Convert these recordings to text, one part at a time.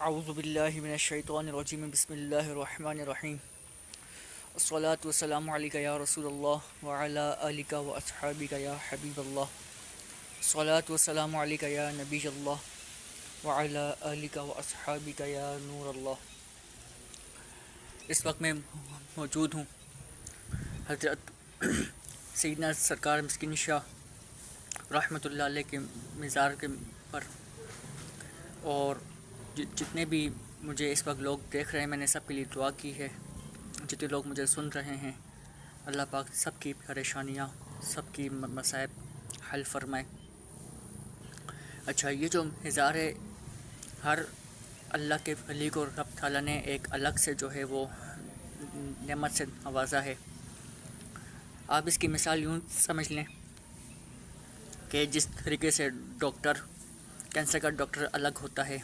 اعوذ باللہ من الشیطان الرجیم بسم اللہ الرحمن الرحیم الصلاۃ والسلام علیک یا رسول اللہ وعلی آلک واصحابک یا حبیب اللہ الصلاۃ والسلام علیک یا نبی اللہ وعلی آلک واصحابک یا نور اللہ۔ اس وقت میں موجود ہوں حضرت سیدنا سرکار مسکین شاہ رحمۃ اللہ علیہ کے مزار کے پر، اور جتنے بھی مجھے اس وقت لوگ دیکھ رہے ہیں میں نے سب کے لیے دعا کی ہے۔ جتنے لوگ مجھے سن رہے ہیں اللہ پاک سب کی پریشانیاں، سب کی مصائب حل فرمائے۔ اچھا، یہ جو مزار ہے، ہر اللہ کے ولی کو رب تعالیٰ نے ایک الگ سے جو ہے وہ نعمت سے نوازا ہے۔ آپ اس کی مثال یوں سمجھ لیں کہ جس طریقے سے ڈاکٹر، کینسر کا ڈاکٹر الگ ہوتا ہے،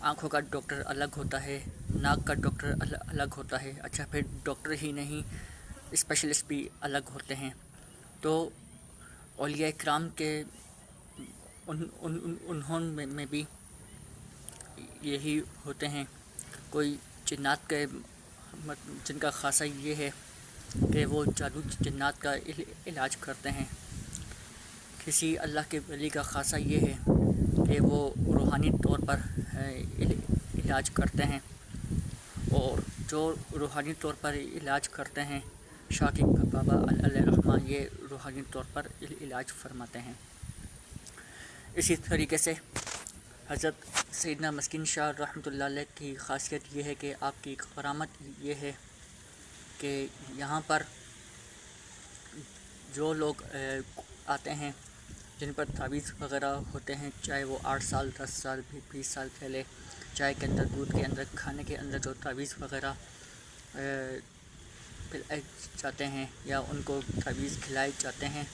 آنکھوں کا ڈاکٹر الگ ہوتا ہے، ناک کا ڈاکٹر الگ ہوتا ہے، اچھا پھر ڈاکٹر ہی نہیں اسپیشلسٹ بھی الگ ہوتے ہیں۔ تو اولیاء کرام کے انہوں میں بھی یہی ہوتے ہیں۔ کوئی جنات کے جن کا خاصہ یہ ہے کہ وہ جادو جنات کا علاج کرتے ہیں۔ کسی اللہ کے ولی کا خاصہ یہ ہے کہ وہ روحانی طور پر علاج کرتے ہیں، اور جو روحانی طور پر علاج کرتے ہیں شاہ بابا علیہ رحمٰ یہ روحانی طور پر علاج فرماتے ہیں۔ اسی طریقے سے حضرت سیدنا مسکین شاہ رحمۃ اللہ علیہ کی خاصیت یہ ہے کہ آپ کی کرامت یہ ہے کہ یہاں پر جو لوگ آتے ہیں جن پر تعویذ وغیرہ ہوتے ہیں، چاہے وہ 8 سال 10 سال 20 سال پہلے چائے کے اندر، دودھ کے اندر، کھانے کے اندر جو تعویذ وغیرہ پلائے جاتے ہیں یا ان کو تعویذ کھلائے جاتے ہیں،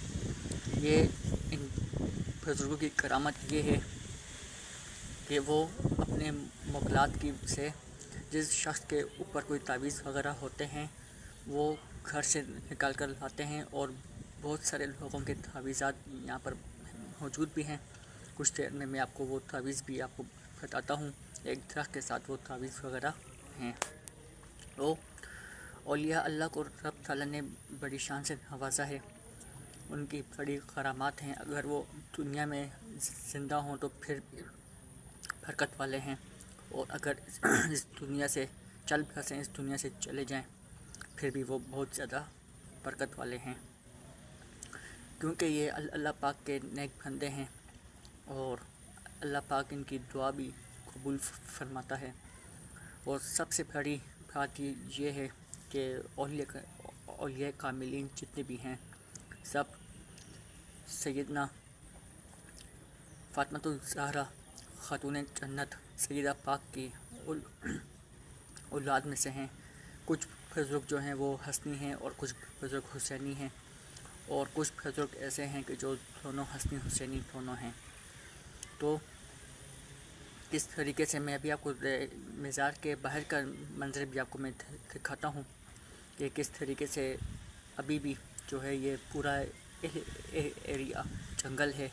یہ ان بزرگوں کی کرامت یہ ہے کہ وہ اپنے موکلات کی سے جس شخص کے اوپر کوئی تعویذ وغیرہ ہوتے ہیں وہ گھر سے نکال کر لاتے ہیں، اور بہت سارے لوگوں کے تعویذات یہاں پر موجود بھی ہیں۔ کچھ دیر میں میں آپ کو وہ تعویذ بھی آپ کو بتاتا ہوں، ایک درخت کے ساتھ وہ تعویذ وغیرہ ہیں۔ تو اولیاء اللہ کو رب تعالیٰ نے بڑی شان سے نوازا ہے، ان کی بڑی کرامات ہیں۔ اگر وہ دنیا میں زندہ ہوں تو پھر برکت والے ہیں، اور اگر اس دنیا سے چل بسیں، اس دنیا سے چلے جائیں، پھر بھی وہ بہت زیادہ برکت والے ہیں، کیونکہ یہ اللہ پاک کے نیک بندے ہیں، اور اللہ پاک ان کی دعا بھی قبول فرماتا ہے۔ اور سب سے بڑی بات یہ ہے کہ اولیاء کاملین جتنے بھی ہیں سب سیدنا فاطمۃ الزہرا خاتون جنت سیدہ پاک کی اولاد میں سے ہیں۔ کچھ بزرگ جو ہیں وہ حسنی ہیں، اور کچھ بزرگ حسینی ہیں، اور کچھ بزرگ ایسے ہیں کہ جو دونوں حسنی حسینی دونوں ہیں۔ تو اس طریقے سے میں ابھی آپ کو مزار کے باہر کا منظر بھی آپ کو میں دکھاتا ہوں کہ کس طریقے سے ابھی بھی جو ہے یہ پورا ایریا جنگل ہے،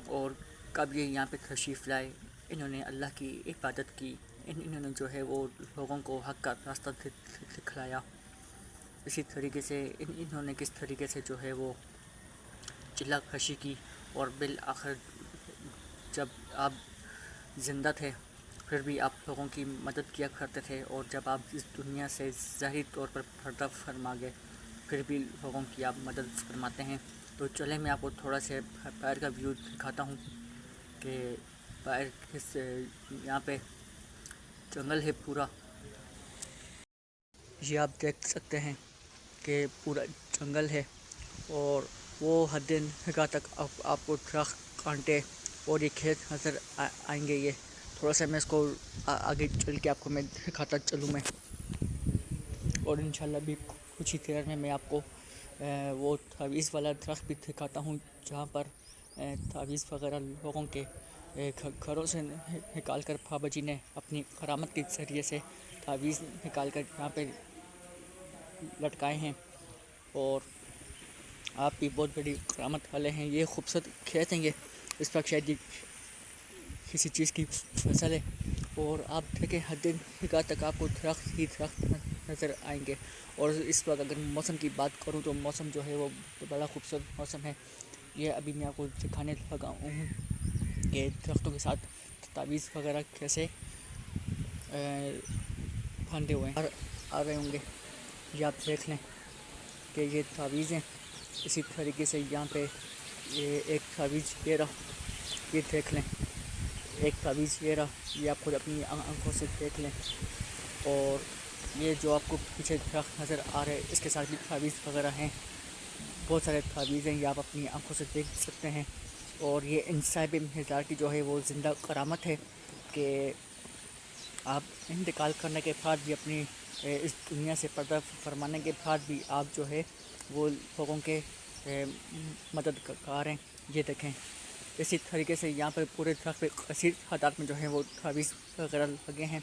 اور کب یہ یہاں پہ تشریف لائے، انہوں نے اللہ کی عبادت کی، انہوں نے جو ہے وہ لوگوں کو حق کا راستہ دکھلایا۔ اسی طریقے سے انہوں نے کس طریقے سے جو ہے وہ چلا کشی کی، اور بالآخر جب آپ زندہ تھے پھر بھی آپ لوگوں کی مدد کیا کرتے تھے، اور جب آپ اس دنیا سے ظاہری طور پر پردہ فرما گئے پھر بھی لوگوں کی آپ مدد فرماتے ہیں۔ تو چلیں میں آپ کو تھوڑا سا باہر کا ویو دکھاتا ہوں کہ باہر یہاں پہ جنگل ہے پورا، یہ آپ دیکھ سکتے ہیں کہ پورا جنگل ہے، اور وہ حد نگاہ تک آپ کو درخت، کانٹے اور یہ کھیت نظر آئیں گے۔ یہ تھوڑا سا میں اس کو آگے چل کے آپ کو میں دکھاتا چلوں میں، اور انشاءاللہ بھی کچھ ہی دیر میں آپ کو وہ تعویذ والا درخت بھی دکھاتا ہوں جہاں پر تعویذ وغیرہ لوگوں کے گھروں سے نکال کر بابا جی نے اپنی کرامت کے ذریعے سے تعویذ نکال کر یہاں پہ لٹکائے ہیں، اور آپ بھی بہت بڑی کرامت والے ہیں۔ یہ خوبصورت کھیت ہیں، یہ اس وقت شاید کسی چیز کی فصل ہے، اور آپ دیکھیں حد نگاہ تک آپ کو درخت ہی درخت نظر آئیں گے. اور اس وقت اگر موسم کی بات کروں تو موسم جو ہے وہ بڑا خوبصورت موسم ہے. یہ ابھی میں آپ کو دکھانے لگا ہوں کہ درختوں کے ساتھ تعویذ وغیرہ کیسے پھندے ہوئے ہیں آ رہے ہوں گے. یہ آپ دیکھ لیں کہ یہ تعویذ ہیں. اسی طریقے سے یہاں پہ یہ ایک تعویذ یہ رہا, یہ دیکھ لیں ایک تعویذ یہ رہا, یہ آپ خود اپنی آنکھوں سے دیکھ لیں. اور یہ جو آپ کو پیچھے درخت نظر آ رہے ہیں اس کے ساتھ بھی تعویذ وغیرہ ہیں, بہت سارے تعویذ ہیں, یہ آپ اپنی آنکھوں سے دیکھ سکتے ہیں. اور یہ ان صاحب مزار کی جو ہے وہ زندہ کرامت ہے کہ آپ انتقال کرنے کے بعد بھی اپنی اس دنیا سے پردہ فرمانے کے بعد بھی آپ جو ہے وہ لوگوں کے مددگار ہیں. یہ دیکھیں اسی طریقے سے یہاں پر پورے درخت پہ کثیر تعداد میں جو ہے وہ تعویذ وغیرہ لگے ہیں.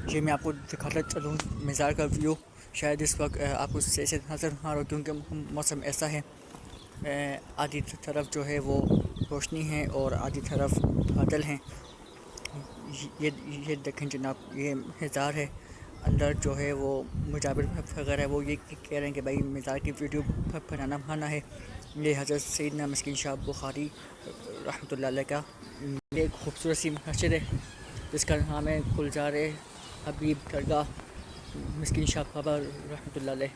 یہ میں آپ کو دکھاتا چلوں مزار کا ویو. شاید اس وقت آپ کو صحیح سے نظر نہ رہو کیونکہ موسم ایسا ہے, آدھی طرف جو ہے وہ روشنی ہے اور آدھی طرف بادل ہیں. یہ دیکھیں جناب یہ مزار ہے. اندر جو ہے وہ مجاور وغیرہ ہے وہ یہ کہہ رہے ہیں کہ بھائی مزار کی ویڈیو بنانا منع ہے. یہ حضرت سیدنا مسکین شاہ بخاری رحمۃ اللہ علیہ کا ایک خوبصورت سی مسجد ہے جس کا نام ہے گلزار حبیب درگاہ مسکین شاہ بابا رحمۃ اللہ علیہ.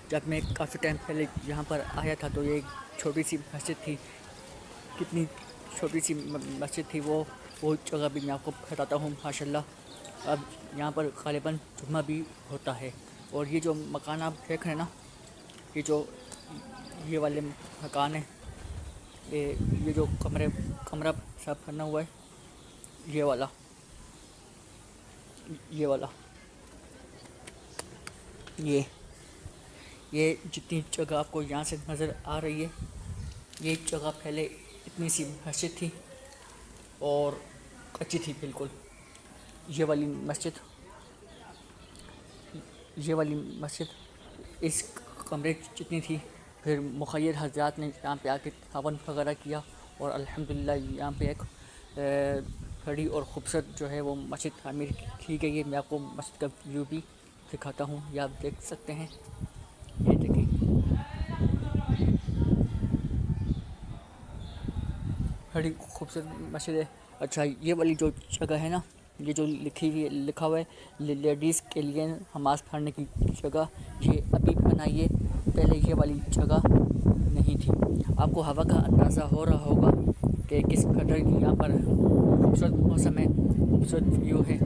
جب میں کافی ٹائم پہلے یہاں پر آیا تھا تو یہ ایک چھوٹی سی مسجد تھی. کتنی چھوٹی سی مسجد تھی وہ جگہ بھی میں آپ کو بتاتا ہوں ماشاءاللہ. اب یہاں پر غالباً جمعہ بھی ہوتا ہے. اور یہ جو مکان آپ دیکھ رہے ہیں نا, یہ جو یہ والے مکان ہیں, یہ جو کمرہ صاف کرنا ہوا ہے, یہ والا یہ جتنی جگہ آپ کو یہاں سے نظر آ رہی ہے, یہ جگہ پہلے اتنی سی مسجد تھی اور کچی تھی بالکل. یہ والی مسجد اس کمرے جتنی تھی. پھر مخیر حضرات نے یہاں پہ آ کے تعاون وغیرہ کیا اور الحمدللہ یہاں پہ ایک بڑی اور خوبصورت جو ہے وہ مسجد تعمیر کی گئی ہے. میں آپ کو مسجد کا ویو بھی دکھاتا ہوں, یہ آپ دیکھ سکتے ہیں. یہ دیکھیں بڑی خوبصورت مسجد ہے. اچھا یہ والی جو جگہ ہے نا, یہ جو لکھا ہوا ہے لیڈیز کے لیے نماز پڑھنے کی جگہ, یہ ابھی بنائی ہے, پہلے یہ والی جگہ نہیں تھی. آپ کو ہوا کا اندازہ ہو رہا ہوگا کہ کس قدر یہاں پر خوبصورت موسم ہے, خوبصورت ویو ہے.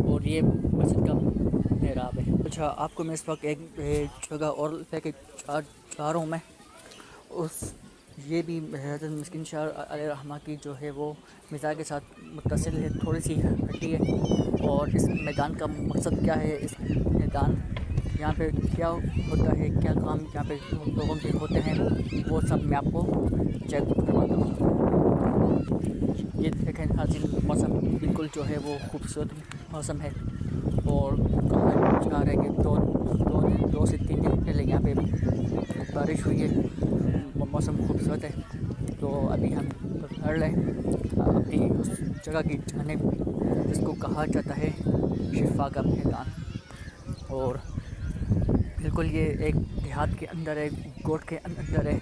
اور یہ مسجد کا محراب ہے. اچھا آپ کو میں اس وقت ایک جگہ اور لے کے جا رہا ہوں میں. یہ بھی حضرت مسکین شاہ علیہ رحمہ کی جو ہے وہ مزار کے ساتھ متصل ہے, تھوڑی سی ہٹی ہے. اور اس میدان کا مقصد کیا ہے, اس میدان یہاں پہ کیا ہوتا ہے, کیا کام یہاں پہ لوگوں کے ہوتے ہیں, وہ سب میں آپ کو چیک کرواتا ہوں. یہ دیکھیں حاصل موسم بالکل جو ہے وہ خوبصورت موسم ہے. اور کہا جا رہا ہے کہ دو سے تین دن پہلے یہاں پہ بارش ہوئی ہے, موسم خوبصورت ہے. تو ابھی ہم گھر لیں اپنی اس جگہ کی جانب جس کو کہا جاتا ہے شفا کا میدان. اور بالکل یہ ایک دیہات کے اندر ہے, گوٹ کے اندر ہے,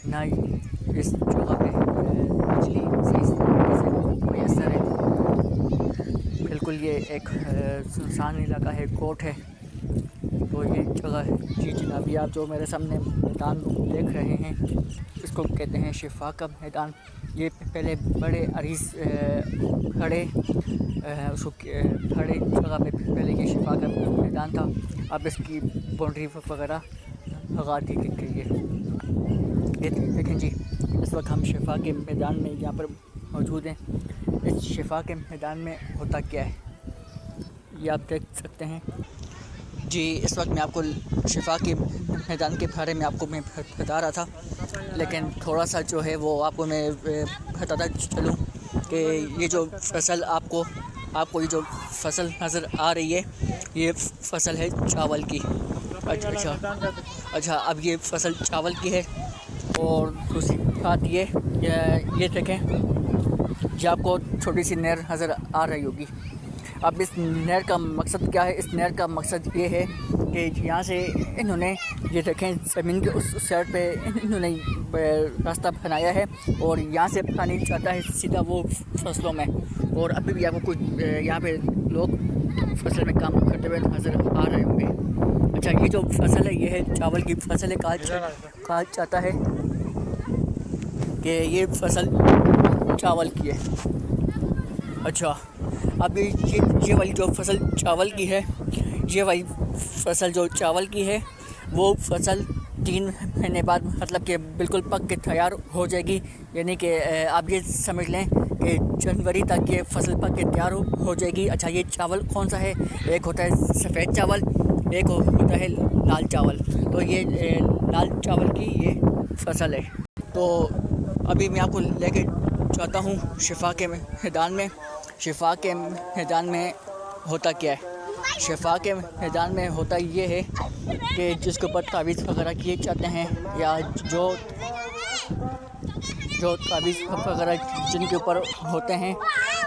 نہ اس جگہ پہ بجلی صحیح سے میسر ہے. بالکل یہ ایک سنسان علاقہ ہے, گوٹ ہے. تو یہ جگہ ہے. جی جناب یہ آپ جو میرے سامنے میدان دیکھ رہے ہیں اس کو کہتے ہیں شفا کا میدان. یہ پہلے بڑے عریض کھڑے جگہ پہ پہلے یہ شفا کا میدان تھا. اب اس کی باؤنڈری وغیرہ لگا دی گئی ہے. یہ دیکھیں جی اس وقت ہم شفا کے میدان میں یہاں پر موجود ہیں. اس شفا کے میدان میں ہوتا کیا ہے یہ آپ دیکھ سکتے ہیں. جی اس وقت میں آپ کو شفا کے میدان کے بارے میں آپ کو میں بتا رہا تھا, لیکن تھوڑا سا جو ہے وہ آپ کو میں بتاتا چلوں کہ یہ جو فصل آپ کو یہ جو فصل نظر آ رہی ہے یہ فصل ہے چاول کی. اچھا اب یہ فصل چاول کی ہے. اور دوسری بات یہ دیکھیں یہ آپ کو چھوٹی سی نہر نظر آ رہی ہوگی۔ اب اس نہر کا مقصد کیا ہے؟ اس نہر کا مقصد یہ ہے کہ یہاں سے انہوں نے یہ دیکھیں زمین کے اس سائڈ پہ انہوں نے راستہ بنایا ہے اور یہاں سے پانی جاتا ہے سیدھا وہ فصلوں میں، اور ابھی بھی آپ کو کچھ یہاں پہ لوگ فصل میں کام کرتے ہوئے نظر آ رہے ہوں گے۔ اچھا، یہ جو فصل ہے یہ ہے چاول کی فصل ہے، کہا جاتا ہے کہ یہ فصل چاول کی ہے۔ اچھا، اب یہ والی جو فصل چاول کی ہے، یہ والی فصل جو چاول کی ہے وہ فصل 3 مہینے بعد مطلب کہ بالکل پک کے تیار ہو جائے گی، یعنی کہ آپ یہ سمجھ لیں کہ جنوری تک یہ فصل پک کے تیار ہو جائے گی۔ اچھا، یہ چاول کون سا ہے؟ ایک ہوتا ہے سفید چاول، ایک ہوتا ہے لال چاول، تو یہ لال چاول کی یہ فصل ہے۔ تو ابھی میں آپ کو لے کے جاتا ہوں شفا کے میدان میں۔ شفا کے میدان میں ہوتا کیا ہے؟ شفا کے میدان میں ہوتا یہ ہے کہ جس کے اوپر تعویذ وغیرہ کیے جاتے ہیں، یا جو تعویذ وغیرہ جن کے اوپر ہوتے ہیں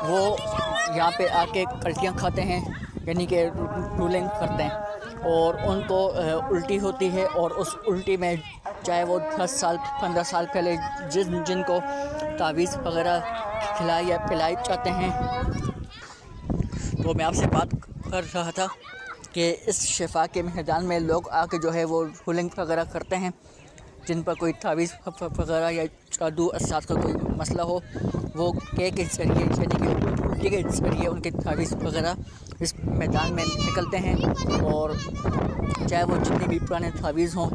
وہ یہاں پہ آ کے کلٹیاں کھاتے ہیں، یعنی کہ رولنگ کرتے ہیں، اور ان کو الٹی ہوتی ہے، اور اس الٹی میں چاہے وہ 10 سال 15 سال پہلے جن کو تعویذ وغیرہ کھلائے یا پلائے جاتے ہیں، تو میں آپ سے بات کر رہا تھا کہ اس شفا کے میدان میں لوگ آ کے جو ہے وہ رولنگ وغیرہ کرتے ہیں، جن پر کوئی تعویذ وغیرہ یا جادو اسرار کا کوئی مسئلہ ہو، وہ کے ذریعے یعنی کہ الٹی کے ذریعے ان کے تعویذ وغیرہ اس میدان میں نکلتے ہیں، اور چاہے وہ جتنی بھی پرانے تعویذ ہوں،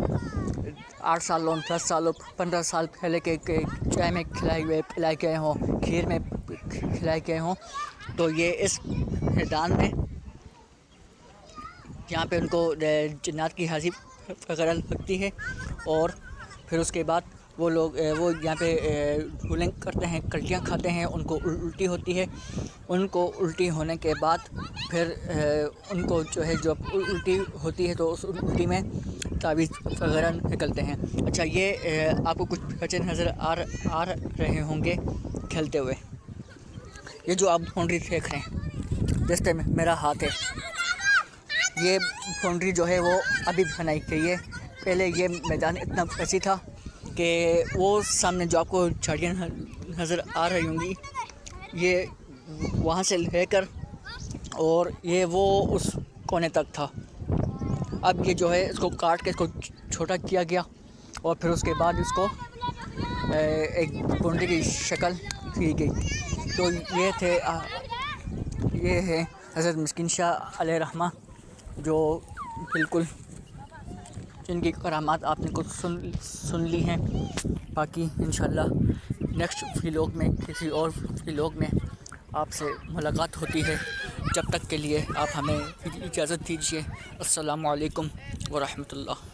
8 سال ہوں، 10 سال ہوں، 15 سال پہلے کے چائے میں کھلائے ہوئے پلائے گئے ہوں، کھیر میں کھلائے گئے ہوں، تو یہ اس میدان میں یہاں پہ ان کو جنات کی حاضری وغیرہ لگتی ہے، اور پھر اس کے بعد وہ لوگ وہ یہاں پہ رولنگ کرتے ہیں، کلٹیاں کھاتے ہیں، ان کو الٹی ہوتی ہے، ان کو الٹی ہونے کے بعد پھر ان کو جو ہے جو الٹی ہوتی ہے تو اس الٹی میں تعویذ وغیرہ نکلتے ہیں۔ اچھا، یہ آپ کو کچھ بچے نظر آ رہے ہوں گے کھیلتے ہوئے۔ یہ جو آپ باؤنڈری دیکھ رہے ہیں، جس پہ میرا ہاتھ ہے، یہ باؤنڈری جو ہے وہ ابھی بنائی گئی ہے۔ پہلے یہ میدان اتنا وسیع تھا کہ وہ سامنے جو آپ کو جھاڑیاں نظر آ رہی ہوں گی، یہ وہاں سے لے کر اور یہ وہ اس کونے تک تھا۔ اب یہ جو ہے اس کو کاٹ کے اس کو چھوٹا کیا گیا، اور پھر اس کے بعد اس کو ایک باؤنڈری کی شکل دی گئی۔ تو یہ ہے حضرت مسکین شاہ علیہ رحمہ، جو بالکل جن کی کرامات آپ نے کچھ سن لی ہیں۔ باقی انشاءاللہ نیکسٹ ویلاگ میں کسی اور ویلاگ میں آپ سے ملاقات ہوتی ہے۔ جب تک کے لیے آپ ہمیں اجازت دیجیے۔ السلام علیکم ورحمۃ اللہ۔